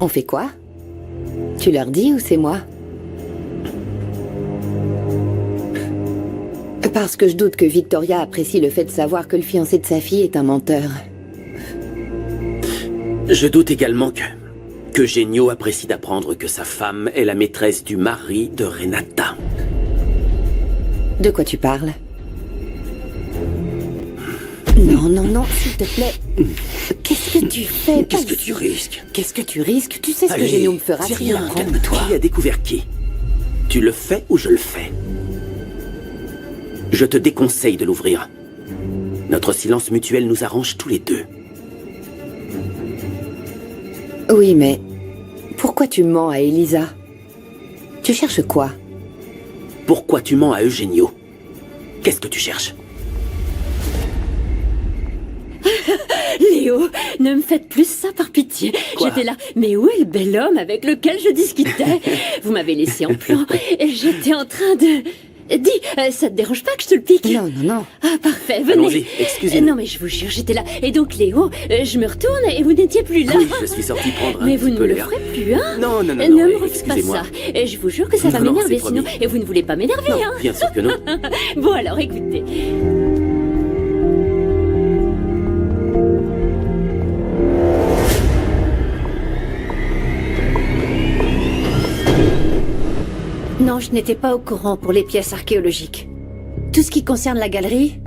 On fait quoi? Tu leur dis ou c'est moi? Parce que je doute que Victoria apprécie le fait de savoir que le fiancé de sa fille est un menteur. Je doute également que Genio apprécie d'apprendre que sa femme est la maîtresse du mari de Renata. De quoi tu parles? Non, non, non, s'il te plaît. Qu'est-ce que tu fais? Qu'est-ce que tu risques? Qu'est-ce que tu risques? Tu sais ce que Allez, Genio me fera c'est s'il rien, apprend. calme-toi. Qui a découvert qui? Tu le fais ou je le fais? Je te déconseille de l'ouvrir. Notre silence mutuel nous arrange tous les deux. Oui, mais pourquoi tu mens à Elisa? Tu cherches quoi? Pourquoi tu mens à Eugenio? Qu'est-ce que tu cherches? Léo, ne me faites plus ça par pitié. Quoi? J'étais là, mais où est le bel homme avec lequel je discutais? Vous m'avez laissé en plan et j'étais en train de... Dis, ça te dérange pas que je te le pique? Non, non, non. Ah, parfait, venez. Allons-y, excusez-nous. Non, mais je vous jure, j'étais là. Et donc, Léo, je me retourne et vous n'étiez plus là. Oui, je suis sorti prendre un Mais petit vous ne peu me le l'air. ferez plus, hein? Non, non, non, Ne non, me refaites pas excusez-moi. ça. Et je vous jure que ça va Non, non, m'énerver c'est sinon. promis. Et vous ne voulez pas m'énerver, Non, hein? bien sûr que non. Bon, alors, écoutez. Non, je n'étais pas au courant pour les pièces archéologiques. Tout ce qui concerne la galerie,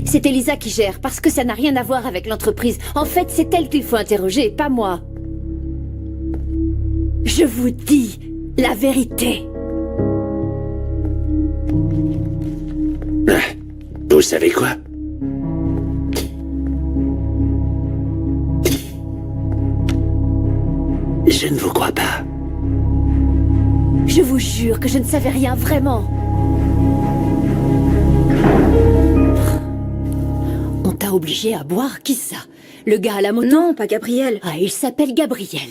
c'est Elisa qui gère, parce que ça n'a rien à voir avec l'entreprise. En fait, c'est elle qu'il faut interroger, pas moi. Je vous dis la vérité. Vous savez quoi? Je ne vous crois pas. Je vous jure que je ne savais rien, vraiment. On t'a obligé à boire, qui ça? Le gars à la moto? Non, pas Gabriel. Ah, il s'appelle Gabriel.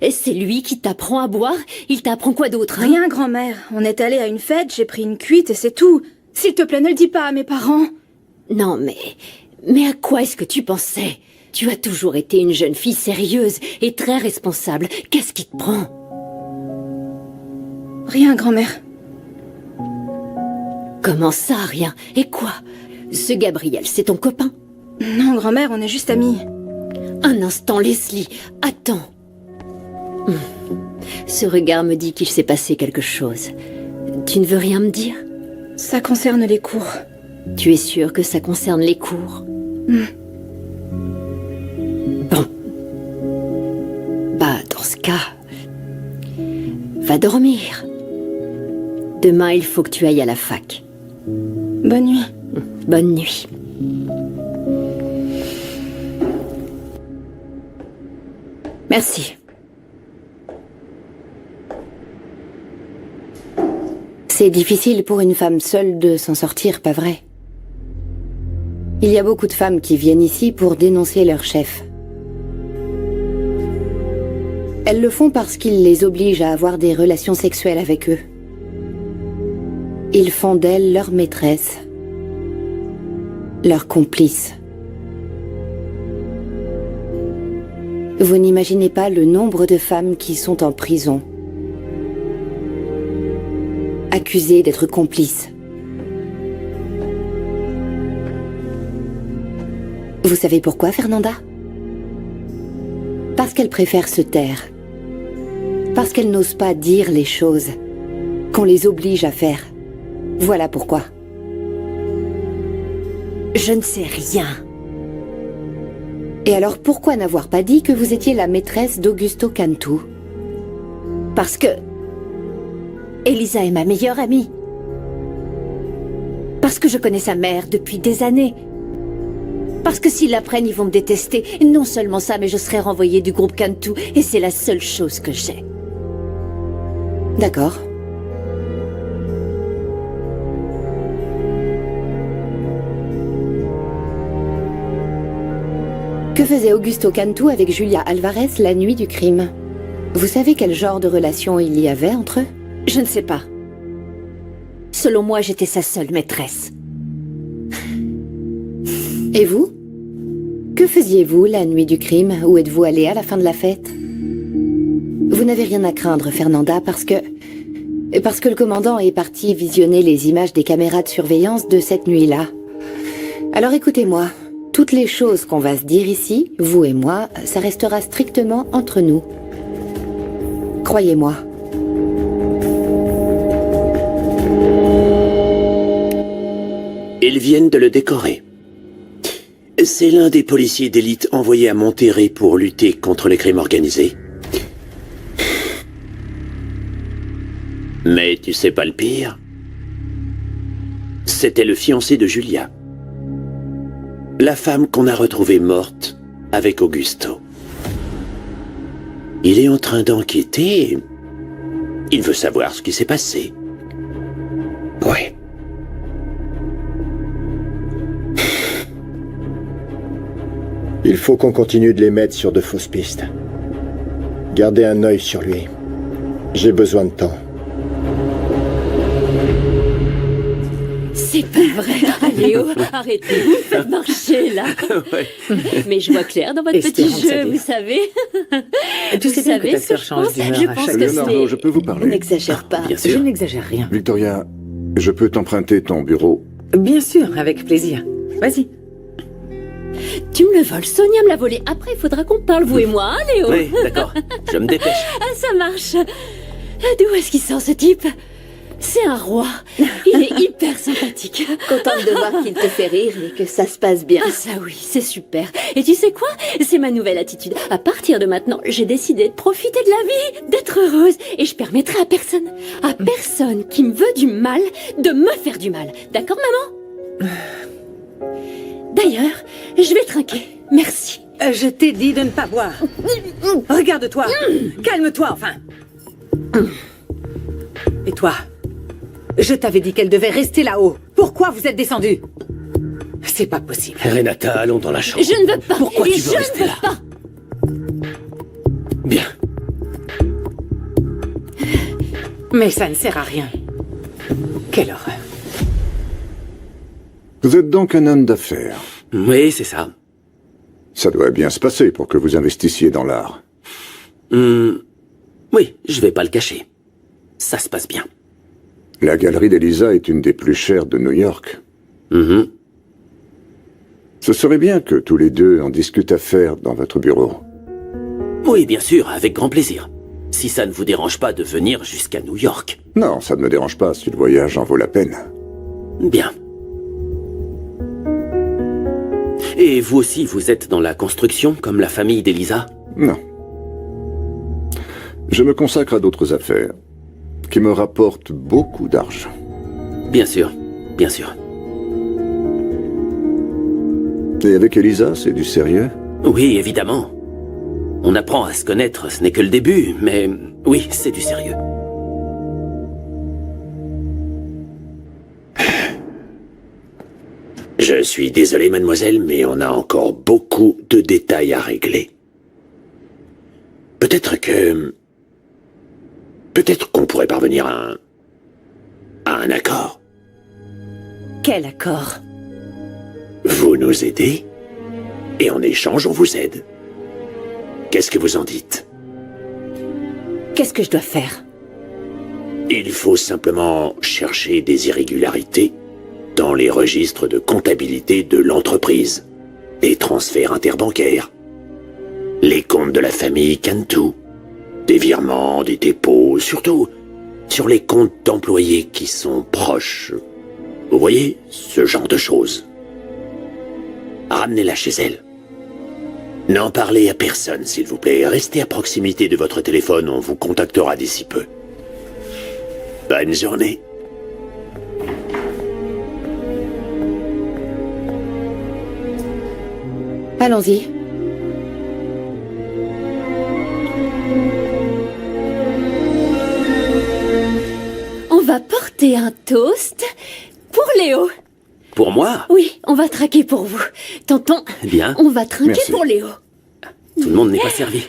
Et c'est lui qui t'apprend à boire? Il t'apprend quoi d'autre, hein? Rien, grand-mère. On est allé à une fête, j'ai pris une cuite et c'est tout. S'il te plaît, ne le dis pas à mes parents. Non, mais à quoi est-ce que tu pensais? Tu as toujours été une jeune fille sérieuse et très responsable. Qu'est-ce qui te prend? Rien, grand-mère. Comment ça, rien? Et quoi? Ce Gabriel, c'est ton copain? Non, grand-mère, on est juste amis. Un instant, Leslie, attends. Ce regard me dit qu'il s'est passé quelque chose. Tu ne veux rien me dire? Ça concerne les cours. Tu es sûre que ça concerne les cours? Bon. Bah, dans ce cas, va dormir. Demain, il faut que tu ailles à la fac. Bonne nuit. Bonne nuit. Merci. C'est difficile pour une femme seule de s'en sortir, pas vrai? Il y a beaucoup de femmes qui viennent ici pour dénoncer leur chef. Elles le font parce qu'ils les obligent à avoir des relations sexuelles avec eux. Ils font d'elles leur maîtresse, leur complice. Vous n'imaginez pas le nombre de femmes qui sont en prison, accusées d'être complices. Vous savez pourquoi, Fernanda? Parce qu'elles préfèrent se taire. Parce qu'elles n'osent pas dire les choses qu'on les oblige à faire. Voilà pourquoi. Je ne sais rien. Et alors pourquoi n'avoir pas dit que vous étiez la maîtresse d'Augusto Cantu? Parce que Elisa est ma meilleure amie. Parce que je connais sa mère depuis des années. Parce que s'ils l'apprennent, ils vont me détester. Et non seulement ça, mais je serai renvoyée du groupe Cantu. Et c'est la seule chose que j'ai. D'accord. Que faisait Augusto Cantu avec Julia Alvarez la nuit du crime? Vous savez quel genre de relation il y avait entre eux? Je ne sais pas. Selon moi, j'étais sa seule maîtresse. Et vous? Que faisiez-vous la nuit du crime? Où êtes-vous allé à la fin de la fête? Vous n'avez rien à craindre, Fernanda, parce que le commandant est parti visionner les images des caméras de surveillance de cette nuit-là. Alors écoutez-moi, toutes les choses qu'on va se dire ici, vous et moi, ça restera strictement entre nous. Croyez-moi. Ils viennent de le décorer. C'est l'un des policiers d'élite envoyés à Monterrey pour lutter contre les crimes organisés. Mais tu sais pas le pire? C'était le fiancé de Julia. La femme qu'on a retrouvée morte avec Augusto. Il est en train d'enquêter. Il veut savoir ce qui s'est passé. Ouais. Il faut qu'on continue de les mettre sur de fausses pistes. Gardez un œil sur lui. J'ai besoin de temps. C'est pas vrai. Ah, Léo, arrêtez, vous me faites marcher, là. Ouais. Mais je vois clair dans votre petit jeu, vous savez. Tu sais bien que ta sœur change d'humeur à chaque Leonardo, je peux vous parler? N'exagère pas. Bien Je sûr. n'exagère rien. Victoria, je peux t'emprunter ton bureau? Bien sûr, avec plaisir. Vas-y. Tu me le voles, Sonia me l'a volé. Après, il faudra qu'on parle, vous et moi, hein, Léo? Oui, d'accord. Je me dépêche. Ah, ça marche. D'où est-ce qu'il sort, ce type? C'est un roi. Il est hyper sympathique. Contente de voir qu'il te fait rire et que ça se passe bien. Ah ça oui, c'est super. Et tu sais quoi? C'est ma nouvelle attitude. À partir de maintenant, j'ai décidé de profiter de la vie, d'être heureuse. Et je permettrai à personne qui me veut du mal, de me faire du mal. D'accord, maman? D'ailleurs, je vais trinquer. Merci. Je t'ai dit de ne pas boire. Regarde-toi. Calme-toi, enfin. Et toi? Je t'avais dit qu'elle devait rester là-haut. Pourquoi vous êtes descendu? C'est pas possible. Renata, allons dans la chambre. Je ne veux pas. Pourquoi Et tu veux je rester ne veux là? pas. Bien. Mais ça ne sert à rien. Quelle horreur. Vous êtes donc un homme d'affaires. Oui, c'est ça. Ça doit bien se passer pour que vous investissiez dans l'art. Oui, je vais pas le cacher. Ça se passe bien. La galerie d'Elisa est une des plus chères de New York. Mhm. Ce serait bien que tous les deux en discutent affaires dans votre bureau. Oui, bien sûr, avec grand plaisir. Si ça ne vous dérange pas de venir jusqu'à New York. Non, ça ne me dérange pas si le voyage en vaut la peine. Bien. Et vous aussi, vous êtes dans la construction, comme la famille d'Elisa? Non. Je me consacre à d'autres affaires, qui me rapportent beaucoup d'argent. Bien sûr, bien sûr. Et avec Elisa, c'est du sérieux? Oui, évidemment. On apprend à se connaître, ce n'est que le début, mais oui, c'est du sérieux. Je suis désolé, mademoiselle, mais on a encore beaucoup de détails à régler. Peut-être qu'on pourrait parvenir à un accord. Quel accord? Vous nous aidez, et en échange, on vous aide. Qu'est-ce que vous en dites? Qu'est-ce que je dois faire? Il faut simplement chercher des irrégularités dans les registres de comptabilité de l'entreprise, des transferts interbancaires, les comptes de la famille Cantu, des virements, des dépôts, surtout sur les comptes d'employés qui sont proches. Vous voyez, ce genre de choses. Ramenez-la chez elle. N'en parlez à personne, s'il vous plaît. Restez à proximité de votre téléphone, on vous contactera d'ici peu. Bonne journée. Allons-y. On va porter un toast pour Léo. Pour moi? Oui, on va traquer pour vous. Tonton, Bien. on va trinquer Merci. pour Léo. Tout le monde n'est pas servi.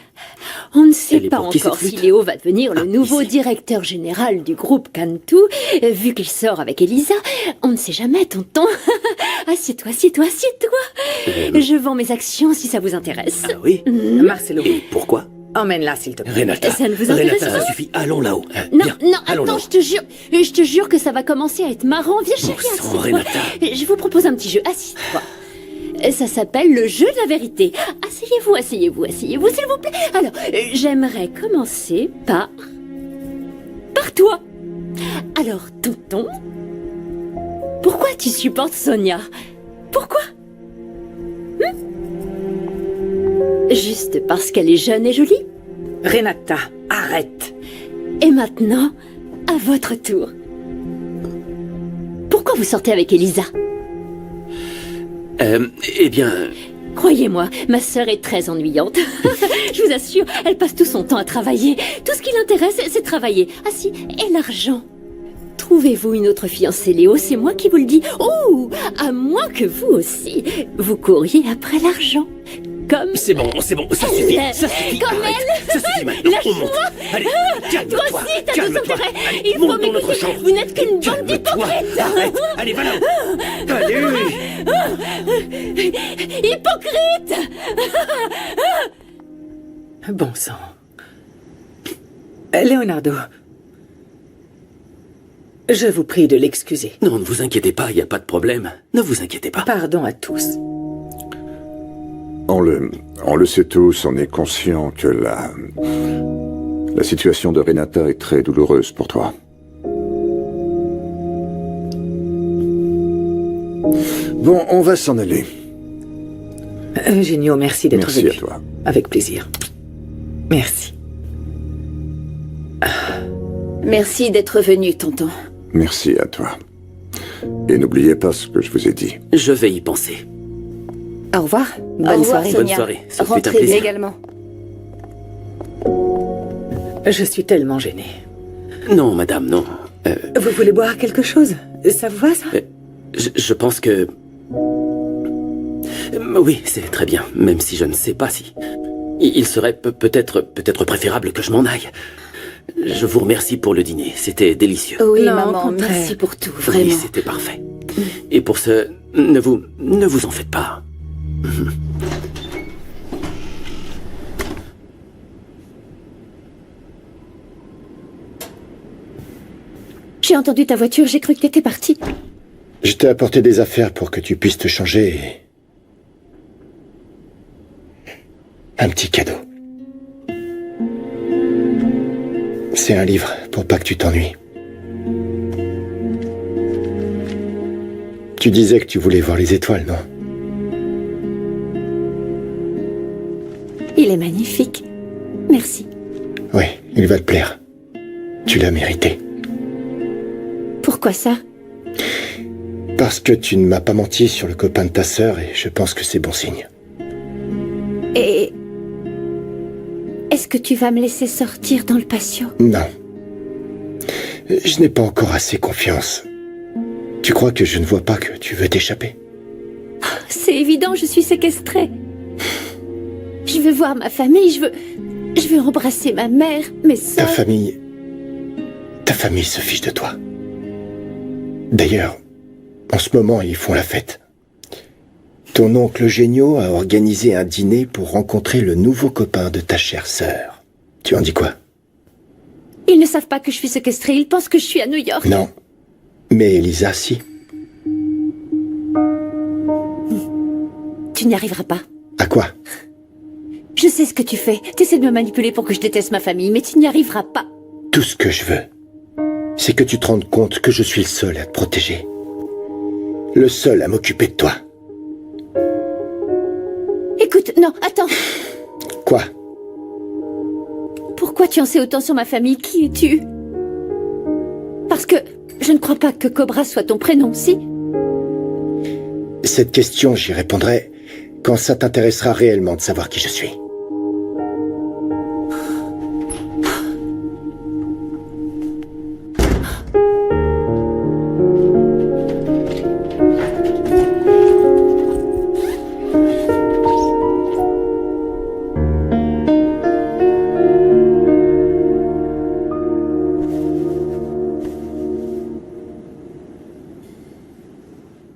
On ne sait Elle est pas pour qui, encore cette si flûte? Léo va devenir le nouveau ici. directeur général du groupe Cantu, vu qu'il sort avec Elisa. On ne sait jamais, tonton. Assieds-toi, assieds-toi, assieds-toi. Je vends mes actions si ça vous intéresse. Ah oui? Marcelo, Et pourquoi? Emmène-la, s'il te plaît. Renata, Ça ne vous intéresse Renata, pas ça suffit. Allons là-haut. Non, Viens, non, allons attends, là-haut. je te jure que ça va commencer à être marrant. Viens, Bon chérie, sang, assieds-toi. Renata. Je vous propose un petit jeu. Assis-toi. Ça s'appelle le jeu de la vérité. Asseyez-vous, asseyez-vous, asseyez-vous, s'il vous plaît. Alors, j'aimerais commencer par toi. Alors, tonton, pourquoi tu supportes Sonia? Pourquoi? Juste parce qu'elle est jeune et jolie? Renata, arrête. Et maintenant, à votre tour. Pourquoi vous sortez avec Elisa? Eh bien, Croyez-moi, ma sœur est très ennuyante. Je vous assure, elle passe tout son temps à travailler. Tout ce qui l'intéresse, c'est travailler. Ah si, et l'argent. Trouvez-vous une autre fiancée, Léo, c'est moi qui vous le dis. Oh, à moins que vous aussi, vous couriez après l'argent. Comme... c'est bon, ça suffit. Ça suffit. Comme arrête. Ça suffit maintenant. On monte. Allez, calme-toi. Toi aussi, t'as deux Calme-toi. intérêts. Allez, Il faut monte dans notre m'écouter. chambre. Vous n'êtes qu'une bande Calme-toi. d'hypocrites. Arrête. Allez, va là-haut. Allez. Hypocrite. Bon sang. Leonardo, je vous prie de l'excuser. Non, ne vous inquiétez pas, il n'y a pas de problème. Ne vous inquiétez pas. Pardon à tous. On le sait tous, on est conscient que la situation de Renata est très douloureuse pour toi. Bon, on va s'en aller. Eugenio, merci d'être venu. Merci à toi. Avec plaisir. Merci. Merci d'être venu, tonton. Merci à toi. Et n'oubliez pas ce que je vous ai dit. Je vais y penser. Au revoir. Bonne Au revoir, soirée. Sonia. Bonne soirée. Ça fait un Rentrez plaisir. Également. Je suis tellement gênée. Non, madame, non. Vous voulez boire quelque chose? Ça vous va, ça? Je pense que... Oui, c'est très bien, même si je ne sais pas si... Il serait peut-être préférable que je m'en aille. Je vous remercie pour le dîner, c'était délicieux. Oui, Non, au maman, contraire. merci pour tout, Oui, vraiment. c'était parfait. Et pour ce... Ne vous en faites pas. J'ai entendu ta voiture, j'ai cru que t'étais parti. Je t'ai apporté des affaires pour que tu puisses te changer et... un petit cadeau. C'est un livre pour pas que tu t'ennuies. Tu disais que tu voulais voir les étoiles, non? Il est magnifique. Merci. Oui, il va te plaire. Tu l'as mérité. Pourquoi ça? Parce que tu ne m'as pas menti sur le copain de ta sœur et je pense que c'est bon signe. Et... est-ce que tu vas me laisser sortir dans le patio? Non. Je n'ai pas encore assez confiance. Tu crois que je ne vois pas que tu veux t'échapper? C'est évident, je suis séquestrée. Je veux voir ma famille, je veux embrasser ma mère, mes Ta sœurs. famille se fiche de toi. D'ailleurs, en ce moment, ils font la fête. Ton oncle Eugenio a organisé un dîner pour rencontrer le nouveau copain de ta chère sœur. Tu en dis quoi? Ils ne savent pas que je suis séquestrée, ils pensent que je suis à New York. Non. Mais Elisa, si. Tu n'y arriveras pas. À quoi? Je sais ce que tu fais. Tu essaies de me manipuler pour que je déteste ma famille, mais tu n'y arriveras pas. Tout ce que je veux, c'est que tu te rendes compte que je suis le seul à te protéger. Le seul à m'occuper de toi. Écoute, non, attends. Quoi? Pourquoi tu en sais autant sur ma famille? Qui es-tu? Parce que je ne crois pas que Cobra soit ton prénom, si? Cette question, j'y répondrai quand ça t'intéressera réellement de savoir qui je suis.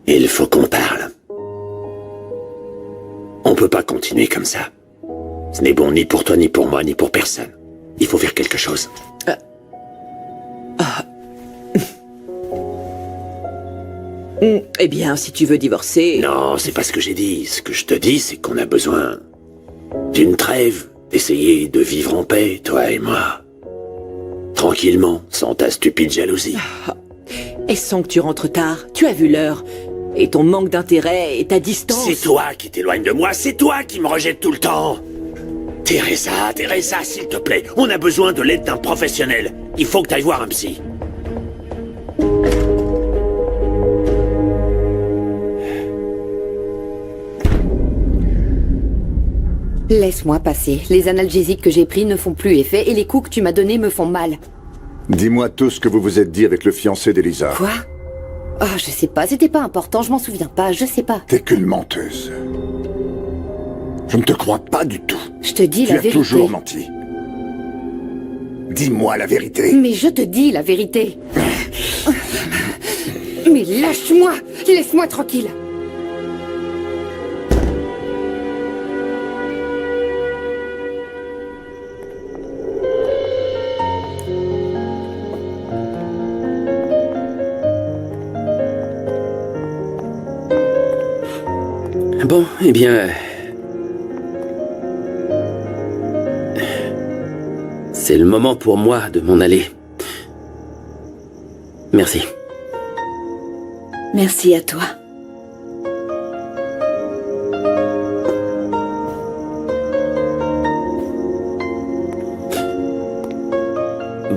Il faut qu'on parle. On peut pas continuer comme ça. Ce n'est bon ni pour toi, ni pour moi, ni pour personne. Il faut faire quelque chose. Eh bien, si tu veux divorcer... Non, c'est pas ce que j'ai dit. Ce que je te dis, c'est qu'on a besoin d'une trêve, d'essayer de vivre en paix, toi et moi. Tranquillement, sans ta stupide jalousie. Et sans que tu rentres tard, tu as vu l'heure. Et ton manque d'intérêt et ta distance... C'est toi qui t'éloignes de moi, c'est toi qui me rejettes tout le temps. Teresa, s'il te plaît, on a besoin de l'aide d'un professionnel. Il faut que t'ailles voir un psy. Laisse-moi passer. Les analgésiques que j'ai pris ne font plus effet et les coups que tu m'as donnés me font mal. Dis-moi tout ce que vous vous êtes dit avec le fiancé d'Elisa. Quoi? Oh, je sais pas, c'était pas important, je m'en souviens pas, je sais pas. T'es qu'une menteuse. Je ne te crois pas du tout. Je te dis Tu la as vérité. toujours menti. Dis-moi la vérité. Mais je te dis la vérité. Mais lâche-moi! Laisse-moi tranquille! Bon, eh bien... C'est le moment pour moi de m'en aller. Merci. Merci à toi.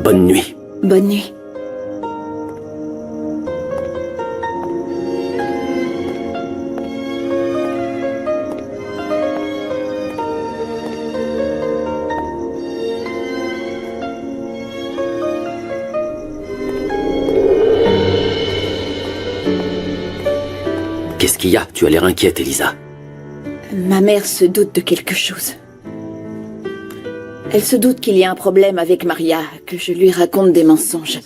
Bonne nuit. Bonne nuit. Qu'est-ce qu'il y a? Tu as l'air inquiète, Elisa. Ma mère se doute de quelque chose. Elle se doute qu'il y a un problème avec Maria, que je lui raconte des mensonges.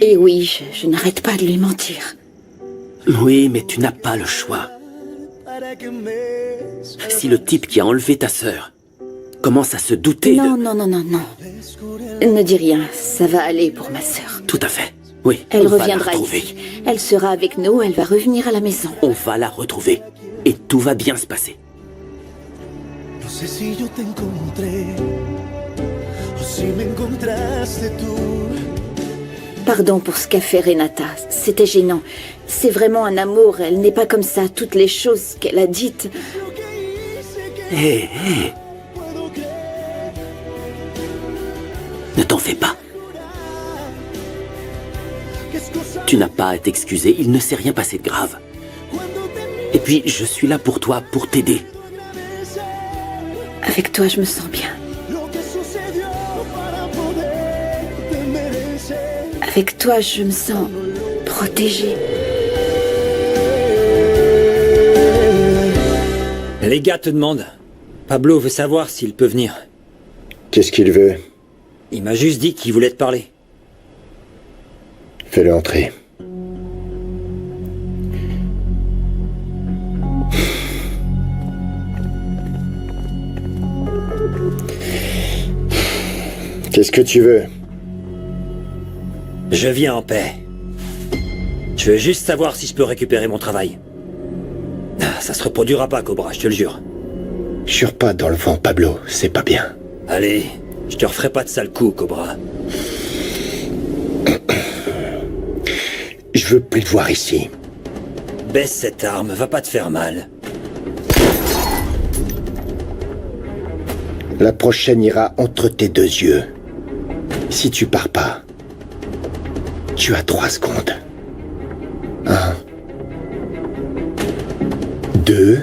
Et oui, je n'arrête pas de lui mentir. Oui, mais tu n'as pas le choix. Si le type qui a enlevé ta sœur commence à se douter Non, de... non, non, non, non. Ne dis rien, ça va aller pour ma sœur. Tout à fait. Oui, Elle on va la reviendra retrouver. ici. Elle sera avec nous, elle va revenir à la maison. On va la retrouver. Et tout va bien se passer. No sé si yo te encontré o si me encontraste tú. Pardon pour ce qu'a fait Renata, c'était gênant. C'est vraiment un amour, elle n'est pas comme ça. Toutes les choses qu'elle a dites... Hé, hé. Ne t'en fais pas. Tu n'as pas à t'excuser, il ne s'est rien passé de grave. Et puis, je suis là pour toi, pour t'aider. Avec toi, je me sens bien. Avec toi, je me sens protégée. Les gars te demandent. Pablo veut savoir s'il peut venir. Qu'est-ce qu'il veut? Il m'a juste dit qu'il voulait te parler. Fais-le entrer. Qu'est-ce que tu veux? Je viens en paix. Je veux juste savoir si je peux récupérer mon travail. Ça se reproduira pas, Cobra, je te le jure. Jure pas dans le vent, Pablo, c'est pas bien. Allez, je te referai pas de sale coup, Cobra. Je veux plus te voir ici. Baisse cette arme, va pas te faire mal. La prochaine ira entre tes deux yeux. Si tu pars pas, tu as 3 secondes. 1, 2...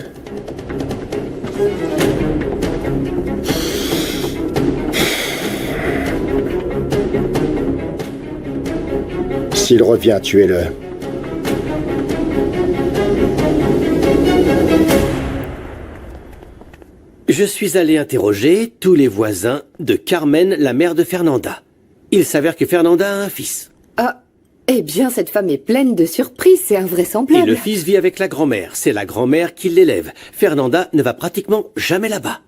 S'il revient, tuez-le. Je suis allé interroger tous les voisins de Carmen, la mère de Fernanda. Il s'avère que Fernanda a un fils. Ah, eh bien, cette femme est pleine de surprises, c'est Et invraisemblable. le fils vit avec la grand-mère. C'est la grand-mère qui l'élève. Fernanda ne va pratiquement jamais là-bas.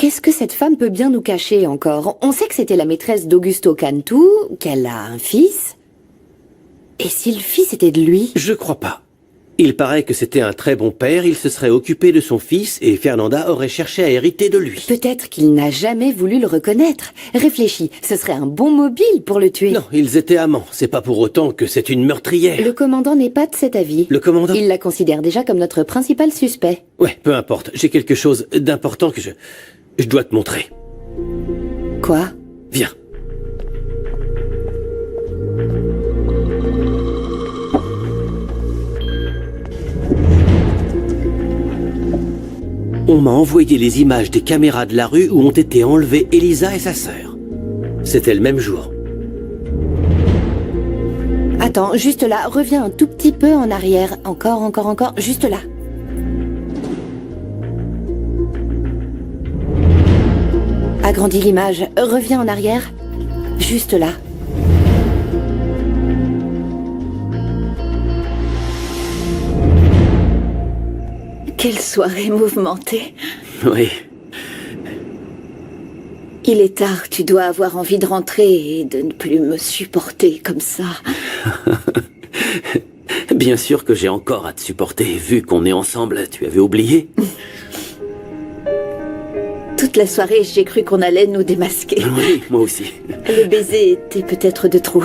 Qu'est-ce que cette femme peut bien nous cacher encore? On sait que c'était la maîtresse d'Augusto Cantu, qu'elle a un fils. Et si le fils était de lui? Je crois pas. Il paraît que c'était un très bon père, il se serait occupé de son fils et Fernanda aurait cherché à hériter de lui. Peut-être qu'il n'a jamais voulu le reconnaître. Réfléchis, ce serait un bon mobile pour le tuer. Non, ils étaient amants, c'est pas pour autant que c'est une meurtrière. Le commandant n'est pas de cet avis. Le commandant? Il la considère déjà comme notre principal suspect. Ouais, peu importe, j'ai quelque chose d'important que je dois te montrer. Quoi? Viens. On m'a envoyé les images des caméras de la rue où ont été enlevées Elisa et sa sœur. C'était le même jour. Attends, juste là, reviens un tout petit peu en arrière. Encore, juste là. Agrandis l'image, reviens en arrière. Juste là. Quelle soirée mouvementée. Oui. Il est tard, tu dois avoir envie de rentrer et de ne plus me supporter comme ça. Bien sûr que j'ai encore à te supporter, vu qu'on est ensemble, tu avais oublié? Toute la soirée, j'ai cru qu'on allait nous démasquer. Oui, moi aussi. Le baiser était peut-être de trop.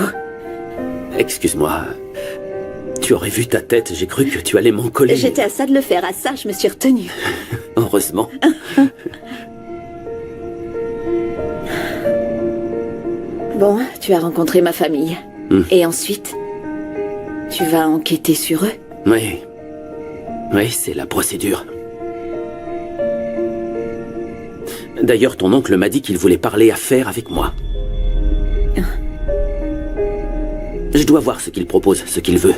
Excuse-moi. Tu aurais vu ta tête, j'ai cru que tu allais m'en coller. J'étais à ça de le faire, à ça, je me suis retenue. Heureusement. Bon, tu as rencontré ma famille. Et ensuite, tu vas enquêter sur eux? Oui. Oui, c'est la procédure. D'ailleurs, ton oncle m'a dit qu'il voulait parler affaires avec moi. Je dois voir ce qu'il propose, ce qu'il veut.